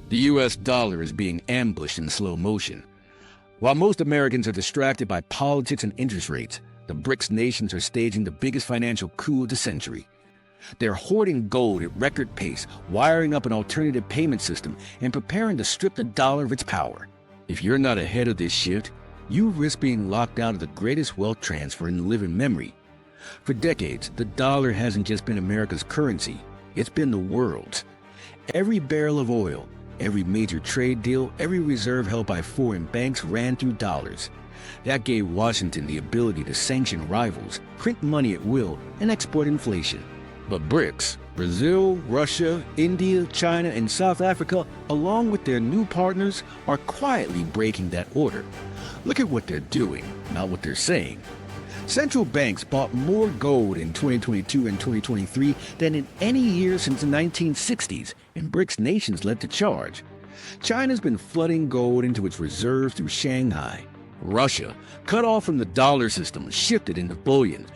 The US dollar is being ambushed in slow motion. While most Americans are distracted by politics and interest rates, the BRICS nations are staging the biggest financial coup of the century. They're hoarding gold at record pace, wiring up an alternative payment system, and preparing to strip the dollar of its power. If you're not ahead of this shift, you risk being locked out of the greatest wealth transfer in living memory. For decades, the dollar hasn't just been America's currency, it's been the world's. Every barrel of oil, every major trade deal, every reserve held by foreign banks ran through dollars. That gave Washington the ability to sanction rivals, print money at will, and export inflation. But BRICS, Brazil, Russia, India, China, and South Africa, along with their new partners, are quietly breaking that order. Look at what they're doing, not what they're saying. Central banks bought more gold in 2022 and 2023 than in any year since the 1960s, and BRICS nations led the charge. China's been flooding gold into its reserves through Shanghai. Russia, cut off from the dollar system, shifted into bullion.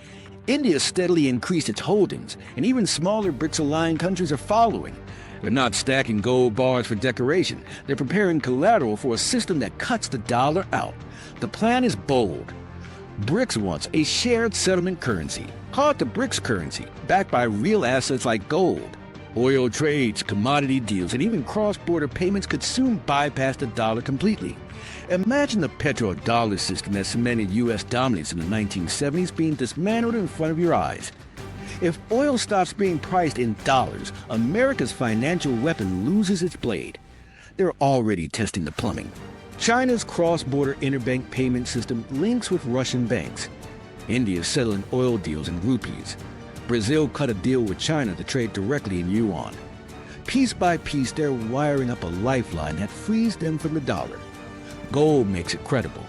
India steadily increased its holdings, and even smaller BRICS-aligned countries are following. They're not stacking gold bars for decoration. They're preparing collateral for a system that cuts the dollar out. The plan is bold. BRICS wants a shared settlement currency, call it the BRICS currency, backed by real assets like gold. Oil trades, commodity deals, and even cross-border payments could soon bypass the dollar completely. Imagine the petrodollar system that cemented U.S. dominance in the 1970s being dismantled in front of your eyes. If oil stops being priced in dollars, America's financial weapon loses its blade. They're already testing the plumbing. China's cross-border interbank payment system links with Russian banks. India's settling oil deals in rupees. Brazil cut a deal with China to trade directly in yuan. Piece by piece, they're wiring up a lifeline that frees them from the dollar. Gold makes it credible.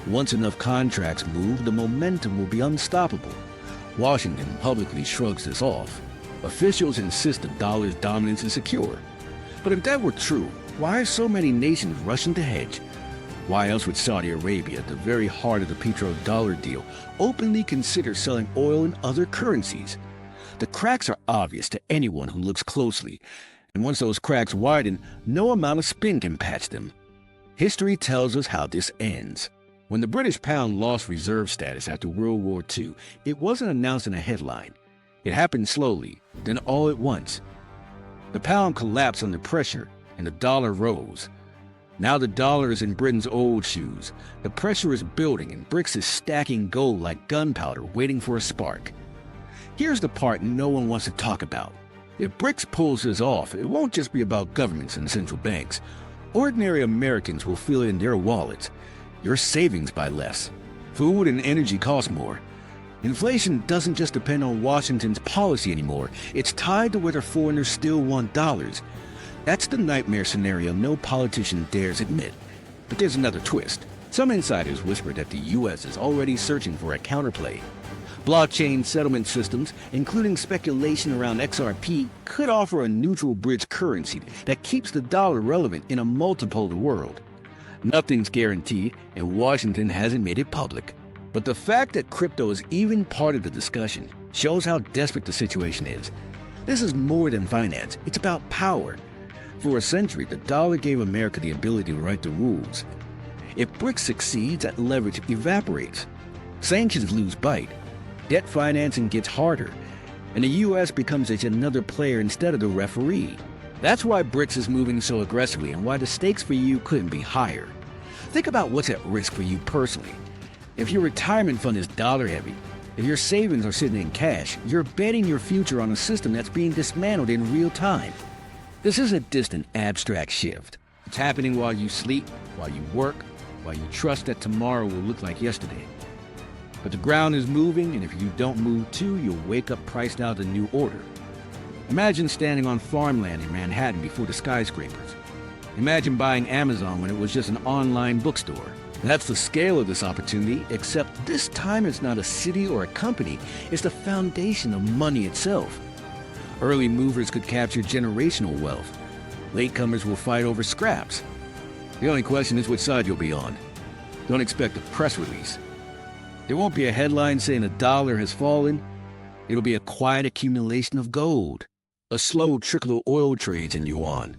Once enough contracts move, the momentum will be unstoppable. Washington publicly shrugs this off. Officials insist the dollar's dominance is secure. But if that were true, why are so many nations rushing to hedge? Why else would Saudi Arabia, at the very heart of the petrodollar deal, openly consider selling oil in other currencies? The cracks are obvious to anyone who looks closely, and once those cracks widen, no amount of spin can patch them. History tells us how this ends. When the British pound lost reserve status after World War II, it wasn't announced in a headline. It happened slowly, then all at once. The pound collapsed under pressure, and the dollar rose. Now the dollar is in Britain's old shoes. The pressure is building, and BRICS is stacking gold like gunpowder, waiting for a spark. Here's the part no one wants to talk about. If BRICS pulls this off, it won't just be about governments and central banks. Ordinary Americans will feel it in their wallets. Your savings buy less. Food and energy cost more. Inflation doesn't just depend on Washington's policy anymore. It's tied to whether foreigners still want dollars. That's the nightmare scenario no politician dares admit. But there's another twist. Some insiders whisper that the U.S. is already searching for a counterplay. Blockchain settlement systems, including speculation around XRP, could offer a neutral bridge currency that keeps the dollar relevant in a multipolar world. Nothing's guaranteed, and Washington hasn't made it public. But the fact that crypto is even part of the discussion shows how desperate the situation is. This is more than finance, it's about power. For a century, the dollar gave America the ability to write the rules. If BRICS succeeds, that leverage evaporates. Sanctions lose bite. Debt financing gets harder. And the U.S. becomes just another player instead of the referee. That's why BRICS is moving so aggressively and why the stakes for you couldn't be higher. Think about what's at risk for you personally. If your retirement fund is dollar heavy, if your savings are sitting in cash, you're betting your future on a system that's being dismantled in real time. This isn't a distant, abstract shift. It's happening while you sleep, while you work, while you trust that tomorrow will look like yesterday. But the ground is moving, and if you don't move too, you'll wake up priced out of the new order. Imagine standing on farmland in Manhattan before the skyscrapers. Imagine buying Amazon when it was just an online bookstore. That's the scale of this opportunity, except this time it's not a city or a company, it's the foundation of money itself. Early movers could capture generational wealth. Latecomers will fight over scraps. The only question is which side you'll be on. Don't expect a press release. There won't be a headline saying the dollar has fallen. It'll be a quiet accumulation of gold, a slow trickle of oil trades in yuan,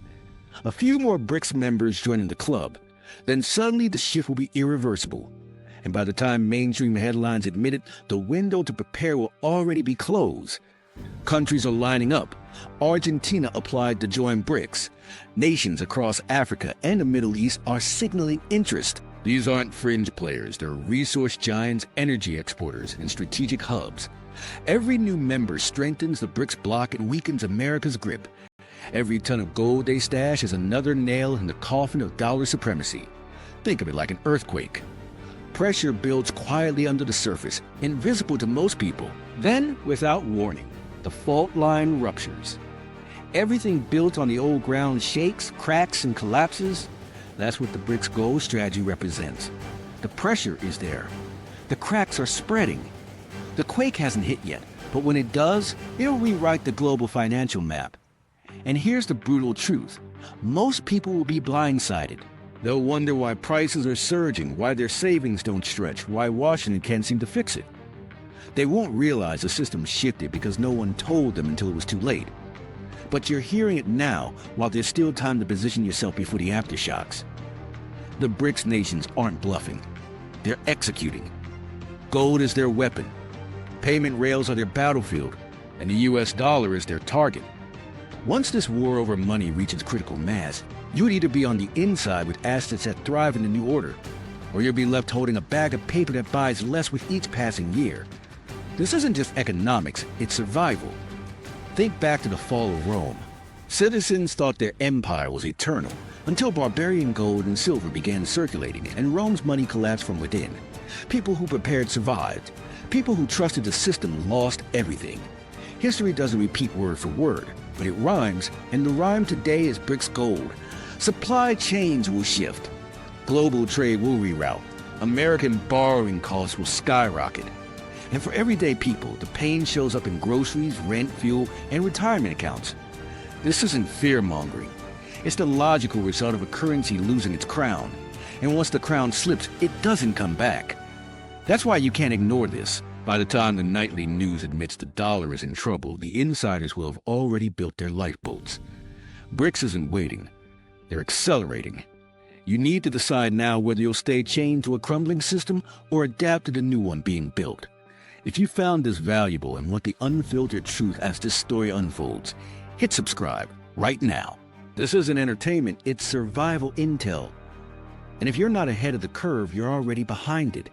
A few more BRICS members joining the club, then suddenly the shift will be irreversible. And by the time mainstream headlines admit it, the window to prepare will already be closed. Countries are lining up. Argentina applied to join BRICS. Nations across Africa and the Middle East are signaling interest. These aren't fringe players, they're resource giants, energy exporters, and strategic hubs. Every new member strengthens the BRICS bloc and weakens America's grip. Every ton of gold they stash is another nail in the coffin of dollar supremacy. Think of it like an earthquake. Pressure builds quietly under the surface, invisible to most people. Then, without warning, the fault line ruptures. Everything built on the old ground shakes, cracks, and collapses. That's what the BRICS gold strategy represents. The pressure is there. The cracks are spreading. The quake hasn't hit yet, but when it does, it'll rewrite the global financial map. And here's the brutal truth. Most people will be blindsided. They'll wonder why prices are surging, why their savings don't stretch, why Washington can't seem to fix it. They won't realize the system shifted because no one told them until it was too late. But you're hearing it now, while there's still time to position yourself before the aftershocks. The BRICS nations aren't bluffing. They're executing. Gold is their weapon. Payment rails are their battlefield, and the US dollar is their target. Once this war over money reaches critical mass, you would either be on the inside with assets that thrive in the new order, or you'll be left holding a bag of paper that buys less with each passing year. This isn't just economics, it's survival. Think back to the fall of Rome. Citizens thought their empire was eternal until barbarian gold and silver began circulating and Rome's money collapsed from within. People who prepared survived. People who trusted the system lost everything. History doesn't repeat word for word, but it rhymes, and the rhyme today is BRICS gold. Supply chains will shift. Global trade will reroute. American borrowing costs will skyrocket. And for everyday people, the pain shows up in groceries, rent, fuel, and retirement accounts. This isn't fear-mongering. It's the logical result of a currency losing its crown. And once the crown slips, it doesn't come back. That's why you can't ignore this. By the time the nightly news admits the dollar is in trouble, the insiders will have already built their lifeboats. BRICS isn't waiting. They're accelerating. You need to decide now whether you'll stay chained to a crumbling system or adapt to the new one being built. If you found this valuable and want the unfiltered truth as this story unfolds, hit subscribe right now. This isn't entertainment, it's survival intel. And if you're not ahead of the curve, you're already behind it.